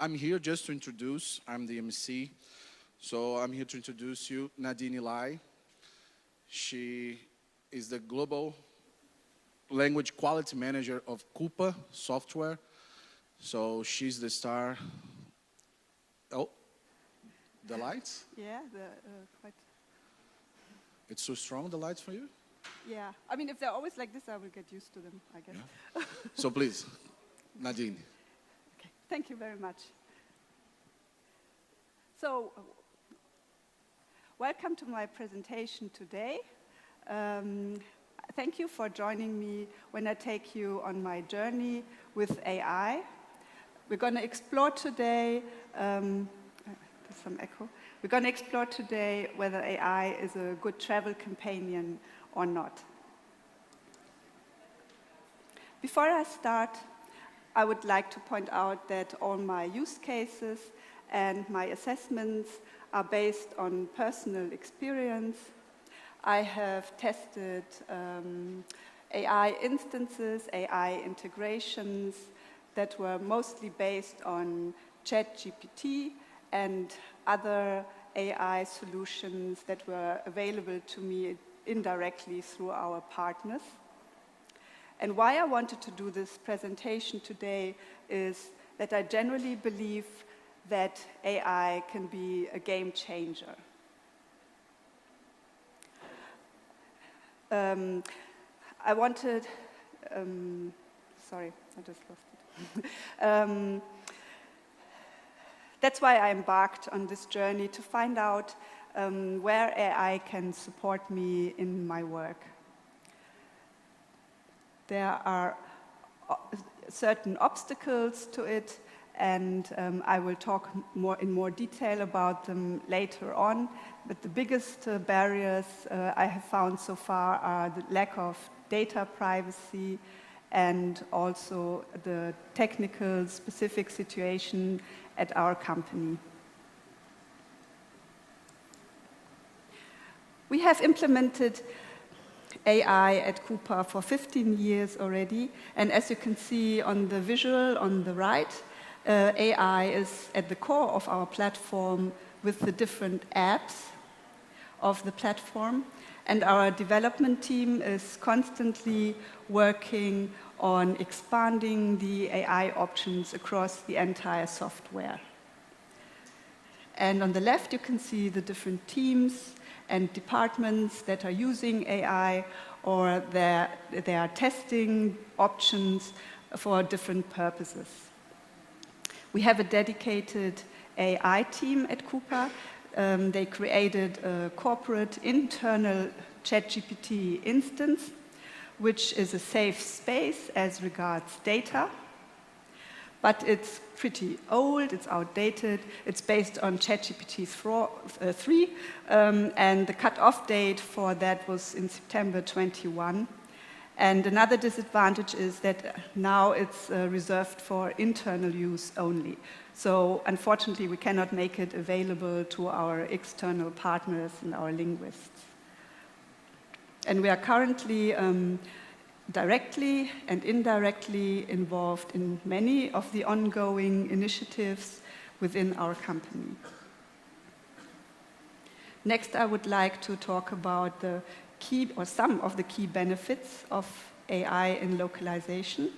I'm here just to introduce, I'm the MC, so I'm here to introduce you Nadine Lai. She is the Global Language Quality Manager of Coupa software. So she's the star. Oh, the lights? Yeah, quite. It's so strong, the lights for you? Yeah, I mean, if they're always like this, I will get used to them, I guess. Yeah. So please, Nadine. Okay, thank you very much. So, welcome to my presentation today. Thank you for joining me when I take you on my journey with AI. We're going to explore today, there's some echo. We're going to explore today whether AI is a good travel companion or not. Before I start, I would like to point out that all my use cases and my assessments are based on personal experience. I have tested AI instances, AI integrations that were mostly based on ChatGPT and other AI solutions that were available to me indirectly through our partners. And why I wanted to do this presentation today is that I generally believe that AI can be a game changer. I wanted, sorry, I just lost it. That's why I embarked on this journey to find out where AI can support me in my work. There are certain obstacles to it, and I will talk in more detail about them later on. But the biggest barriers I have found so far are the lack of data privacy and also the technical specific situation at our company. We have implemented AI at Coupa for 15 years already, and as you can see on the visual on the right, AI is at the core of our platform with the different apps of the platform, and our development team is constantly working on expanding the AI options across the entire software. And on the left you can see the different teams and departments that are using AI or they are testing options for different purposes. We have a dedicated AI team at Coupa. They created a corporate internal ChatGPT instance, which is a safe space as regards data. But it's pretty old, it's outdated, it's based on ChatGPT 3, and the cut-off date for that was in September 21. And another disadvantage is that now it's reserved for internal use only. So unfortunately, we cannot make it available to our external partners and our linguists. And we are currently directly and indirectly involved in many of the ongoing initiatives within our company. Next, I would like to talk about the key or some of the key benefits of AI in localization.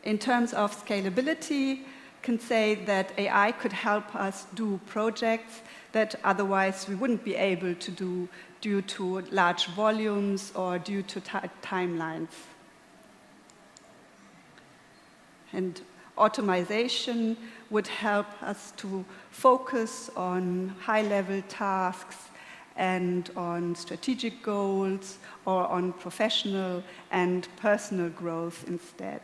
In terms of scalability, can say that AI could help us do projects that otherwise we wouldn't be able to do due to large volumes or due to timelines. And automation would help us to focus on high-level tasks and on strategic goals or on professional and personal growth instead.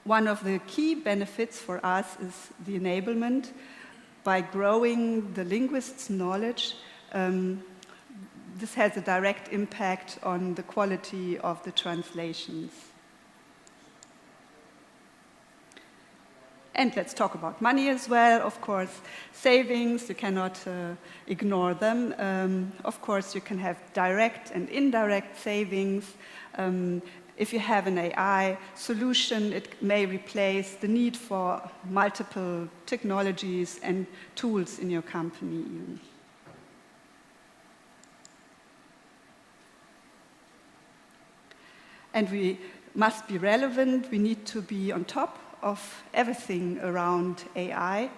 One of the key benefits for us is the enablement. By growing the linguist's knowledge, this has a direct impact on the quality of the translations. And let's talk about money as well. Of course, savings, you cannot ignore them. Of course, you can have direct and indirect savings. if you have an AI solution, it may replace the need for multiple technologies and tools in your company even. And we must be relevant. We need to be on top of everything around AI.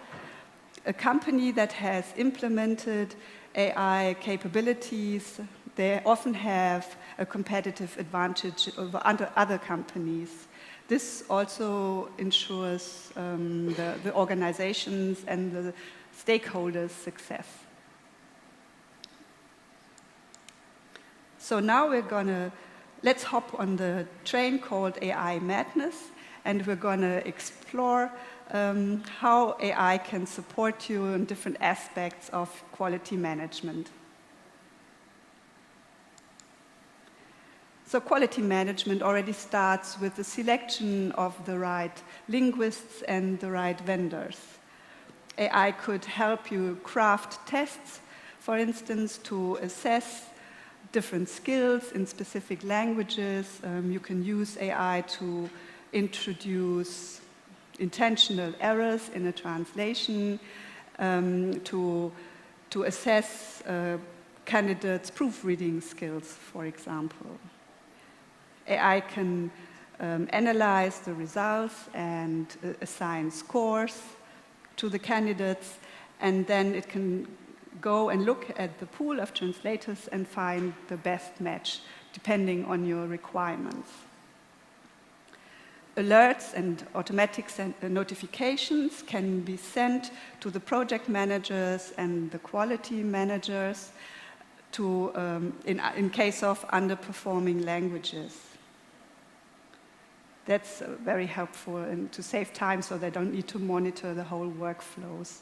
A company that has implemented AI capabilities, they often have a competitive advantage over other companies. This also ensures the organizations and the stakeholders' success. So now let's hop on the train called AI Madness, and we're going to explore how AI can support you in different aspects of quality management. So quality management already starts with the selection of the right linguists and the right vendors. AI could help you craft tests, for instance, to assess different skills in specific languages. You can use AI to introduce intentional errors in a translation, to assess candidates' proofreading skills, for example. AI can analyze the results and assign scores to the candidates, and then it can go and look at the pool of translators and find the best match, depending on your requirements. Alerts and automatic notifications can be sent to the project managers and the quality managers in case of underperforming languages. That's very helpful and to save time so they don't need to monitor the whole workflows.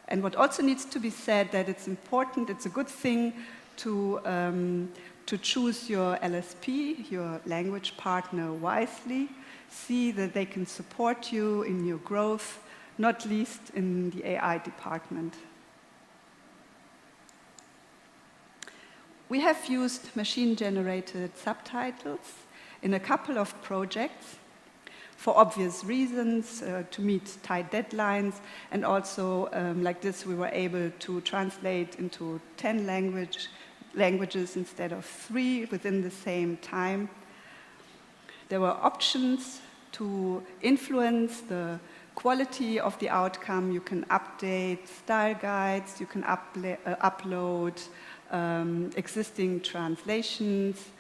And what also needs to be said, that it's important, it's a good thing to choose your LSP, your language partner, wisely. See that they can support you in your growth, not least in the AI department. We have used machine-generated subtitles in a couple of projects for obvious reasons, to meet tight deadlines, and also like this we were able to translate into 10 languages instead of 3 within the same time. There were options to influence the quality of the outcome. You can update style guides, you can upload existing translations,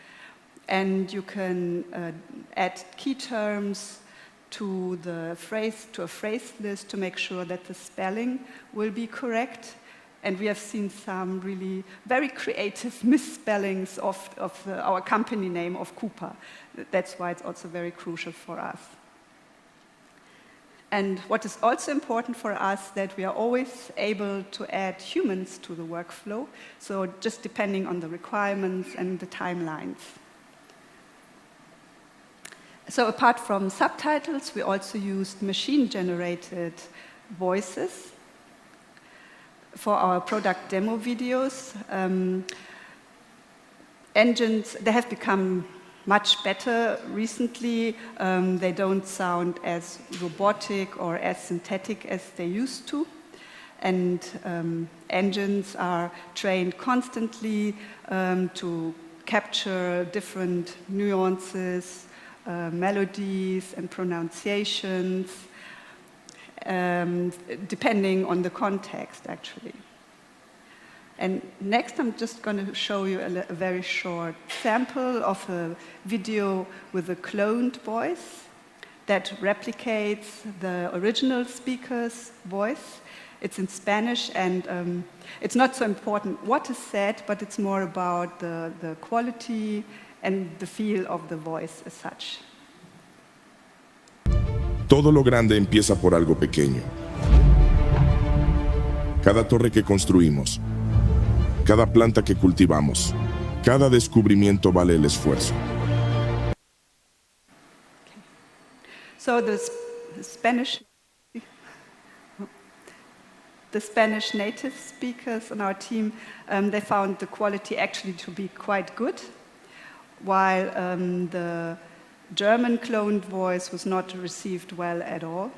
and you can add key terms to a phrase list to make sure that the spelling will be correct. And we have seen some really very creative misspellings of our company name of Cooper. That's why it's also very crucial for us. And what is also important for us, that we are always able to add humans to the workflow, so just depending on the requirements and the timelines. So apart from subtitles, we also used machine-generated voices for our product demo videos. Engines, they have become much better recently. They don't sound as robotic or as synthetic as they used to. And engines are trained constantly to capture different nuances, melodies and pronunciations, depending on the context, actually. And next, I'm just going to show you a very short sample of a video with a cloned voice that replicates the original speaker's voice. It's in Spanish, and it's not so important what is said, but it's more about the quality and the feel of the voice as such. Todo lo grande empieza por algo pequeño. Cada torre que construimos, cada planta que cultivamos, cada descubrimiento vale el esfuerzo. Okay. So the Spanish native speakers on our team, they found the quality actually to be quite good, while the German cloned voice was not received well at all.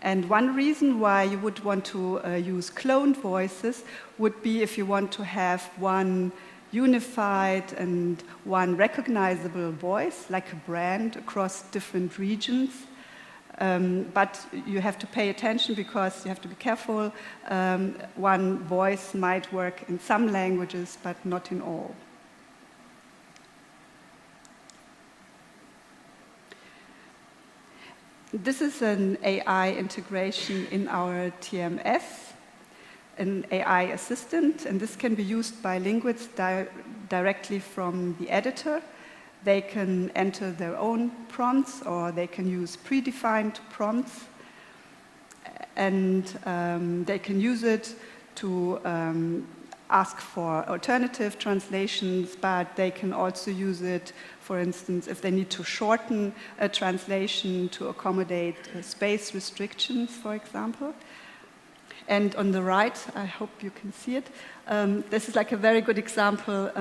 And one reason why you would want to use cloned voices would be if you want to have one unified and one recognizable voice, like a brand across different regions. But you have to pay attention because you have to be careful. One voice might work in some languages, but not in all. This is an AI integration in our TMS, an AI assistant, and this can be used by linguists directly from the editor. They can enter their own prompts, or they can use predefined prompts, and they can use it to ask for alternative translations, but they can also use it, for instance, if they need to shorten a translation to accommodate space restrictions, for example. And on the right, I hope you can see it, this is like a very good example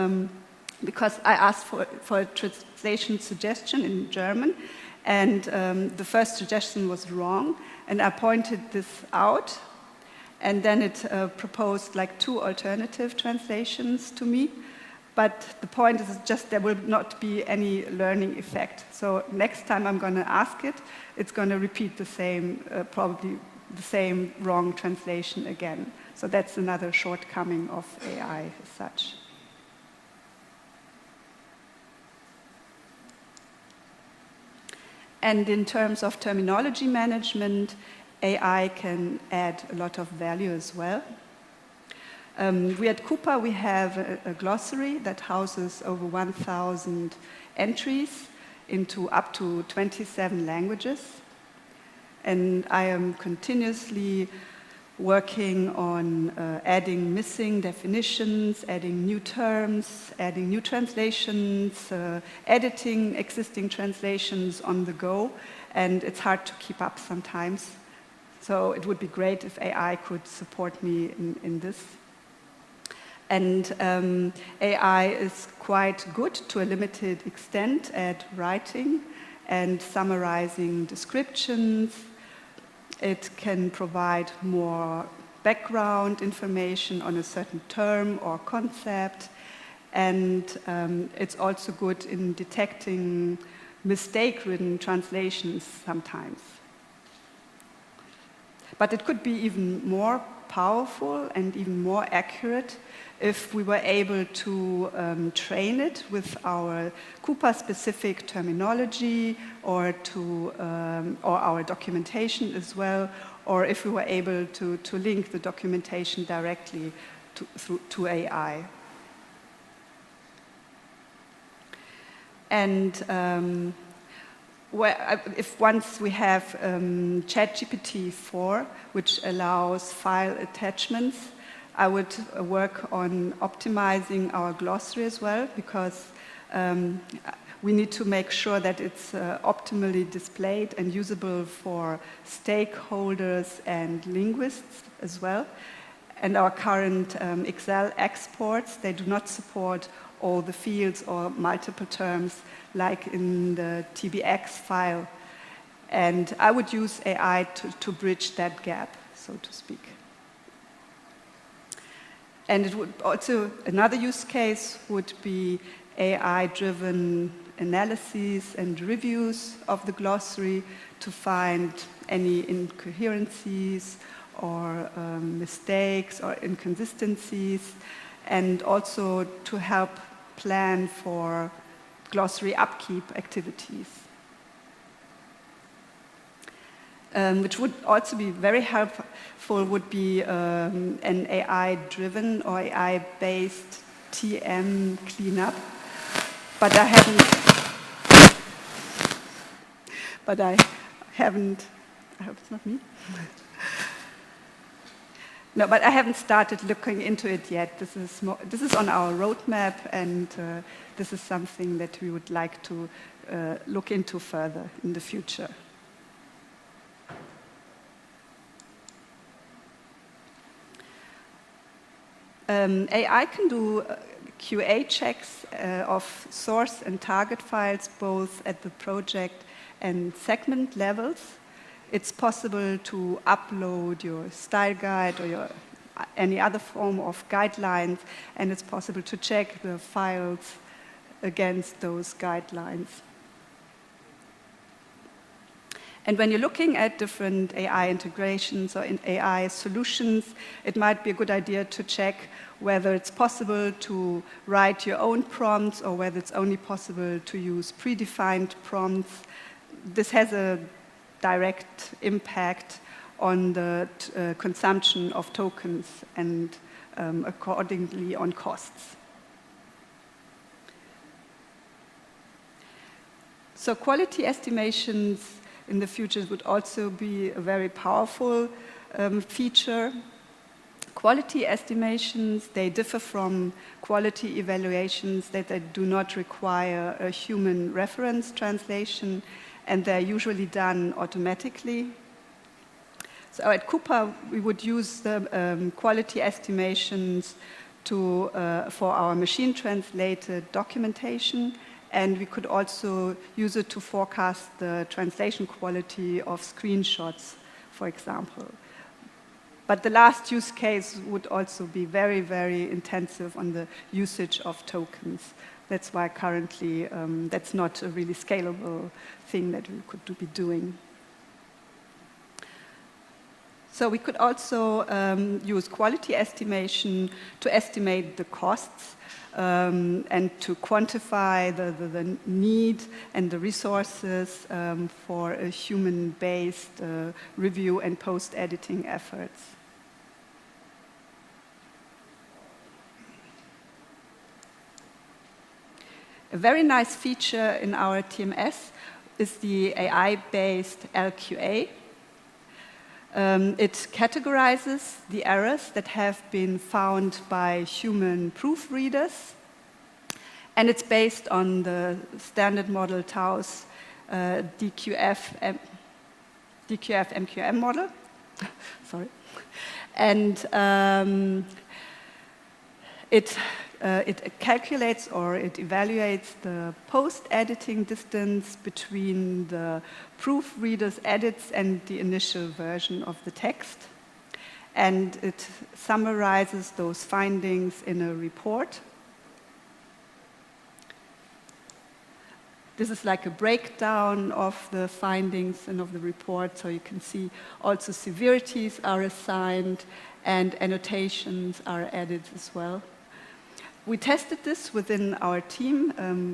because I asked for a translation suggestion in German, and the first suggestion was wrong, and I pointed this out, and then it proposed like 2 alternative translations to me. But the point is just there will not be any learning effect. So next time I'm going to ask it, it's going to repeat the same, probably the same wrong translation again. So that's another shortcoming of AI as such. And in terms of terminology management, AI can add a lot of value as well. We at Coupa, we have a glossary that houses over 1,000 entries into up to 27 languages. And I am continuously working on adding missing definitions, adding new terms, adding new translations, editing existing translations on the go, and it's hard to keep up sometimes. So it would be great if AI could support me in this. And AI is quite good to a limited extent at writing and summarizing descriptions. It can provide more background information on a certain term or concept. And it's also good in detecting mistake-ridden translations sometimes. But it could be even more powerful and even more accurate if we were able to train it with our Coupa-specific terminology or our documentation as well, or if we were able to link the documentation directly to AI. And if once we have ChatGPT 4, which allows file attachments, I would work on optimizing our glossary as well, because we need to make sure that it's optimally displayed and usable for stakeholders and linguists as well. And our current Excel exports, they do not support all the fields or multiple terms like in the TBX file. And I would use AI to bridge that gap, so to speak. And it would also, another use case would be AI-driven analyses and reviews of the glossary to find any incoherencies or mistakes or inconsistencies, and also to help plan for glossary upkeep activities. Which would also be very helpful would be an AI-driven or AI-based TM cleanup. But I hope it's not me. No, but I haven't started looking into it yet. This is on our roadmap, and this is something that we would like to look into further in the future. AI can do QA checks of source and target files, both at the project and segment levels. It's possible to upload your style guide or any other form of guidelines, and it's possible to check the files against those guidelines. And when you're looking at different AI integrations or AI solutions, it might be a good idea to check whether it's possible to write your own prompts or whether it's only possible to use predefined prompts. This has a direct impact on the consumption of tokens and accordingly on costs. So quality estimations in the future would also be a very powerful feature. Quality estimations, they differ from quality evaluations that they do not require a human reference translation, and they're usually done automatically. So at Cooper, we would use the quality estimations for our machine-translated documentation, and we could also use it to forecast the translation quality of screenshots, for example. But the last use case would also be very, very intensive on the usage of tokens. That's why currently that's not a really scalable thing that we could be doing. So we could also use quality estimation to estimate the costs and to quantify the need and the resources for a human-based review and post-editing efforts. A very nice feature in our TMS is the AI-based LQA. It categorizes the errors that have been found by human proofreaders, and it's based on the standard model TAU's DQF-MQM model. Sorry. And it calculates or it evaluates the post-editing distance between the proofreader's edits and the initial version of the text. And it summarizes those findings in a report. This is like a breakdown of the findings and of the report, so you can see also severities are assigned and annotations are added as well. We tested this within our team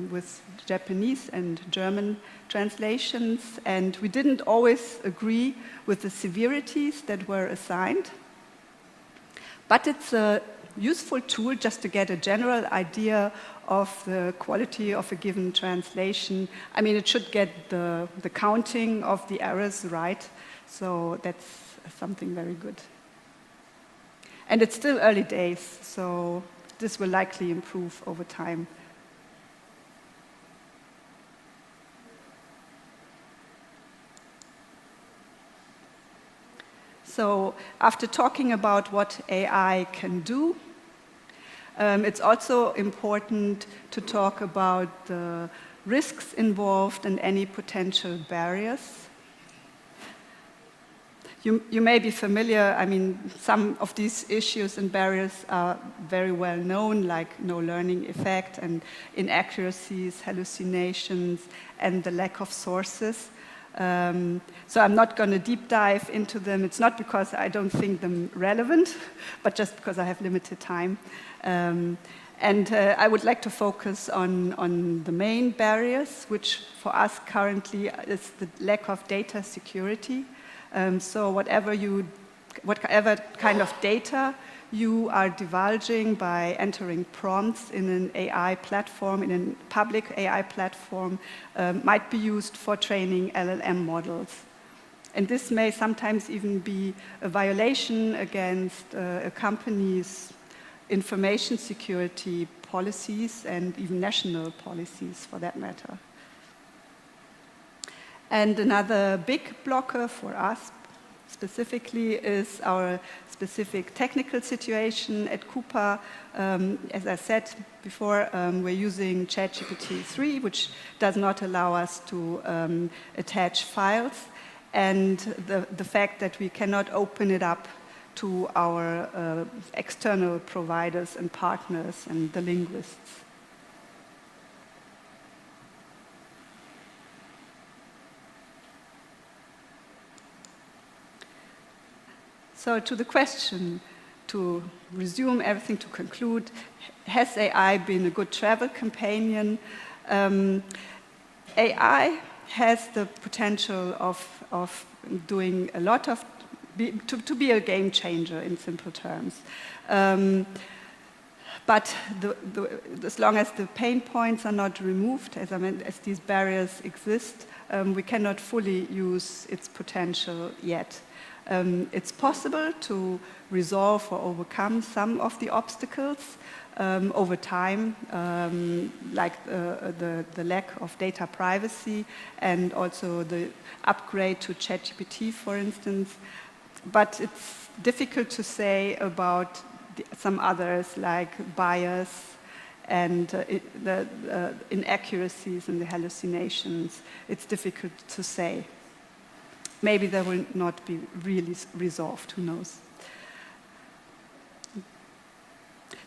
with Japanese and German translations, and we didn't always agree with the severities that were assigned. But it's a useful tool just to get a general idea of the quality of a given translation. I mean, it should get the counting of the errors right, so that's something very good. And it's still early days, so this will likely improve over time. So after talking about what AI can do, it's also important to talk about the risks involved and any potential barriers. You may be familiar, I mean, some of these issues and barriers are very well known, like no learning effect and inaccuracies, hallucinations, and the lack of sources. So I'm not going to deep dive into them. It's not because I don't think them relevant, but just because I have limited time. I would like to focus on the main barriers, which for us currently is the lack of data security. So whatever kind of data you are divulging by entering prompts in an AI platform, in a public AI platform, might be used for training LLM models. And this may sometimes even be a violation against a company's information security policies and even national policies for that matter. And another big blocker for us, specifically is our specific technical situation at Coupa. As I said before, we're using ChatGPT 3, which does not allow us to attach files, and the fact that we cannot open it up to our external providers and partners and the linguists. So to the question, to resume everything, to conclude, has AI been a good travel companion? AI has the potential of doing a lot of, to be a game changer in simple terms. But as long as the pain points are not removed, as I meant, as these barriers exist, we cannot fully use its potential yet. It's possible to resolve or overcome some of the obstacles over time, like the lack of data privacy and also the upgrade to ChatGPT, for instance. But it's difficult to say about some others, like bias and the inaccuracies and the hallucinations. It's difficult to say. Maybe they will not be really resolved, who knows.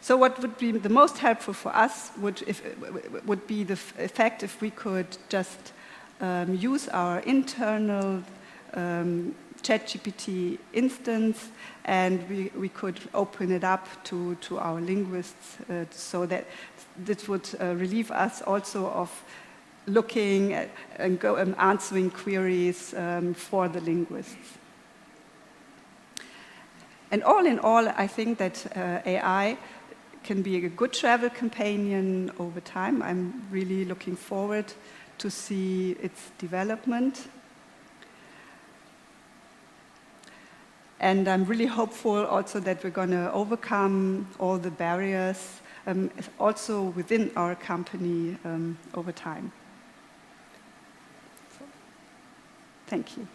So what would be the most helpful for us would be the effect if we could just use our internal ChatGPT instance, and we could open it up to our linguists, so that this would relieve us also of looking at and answering queries for the linguists. And all in all, I think that AI can be a good travel companion over time. I'm really looking forward to see its development. And I'm really hopeful also that we're going to overcome all the barriers, also within our company over time. Thank you.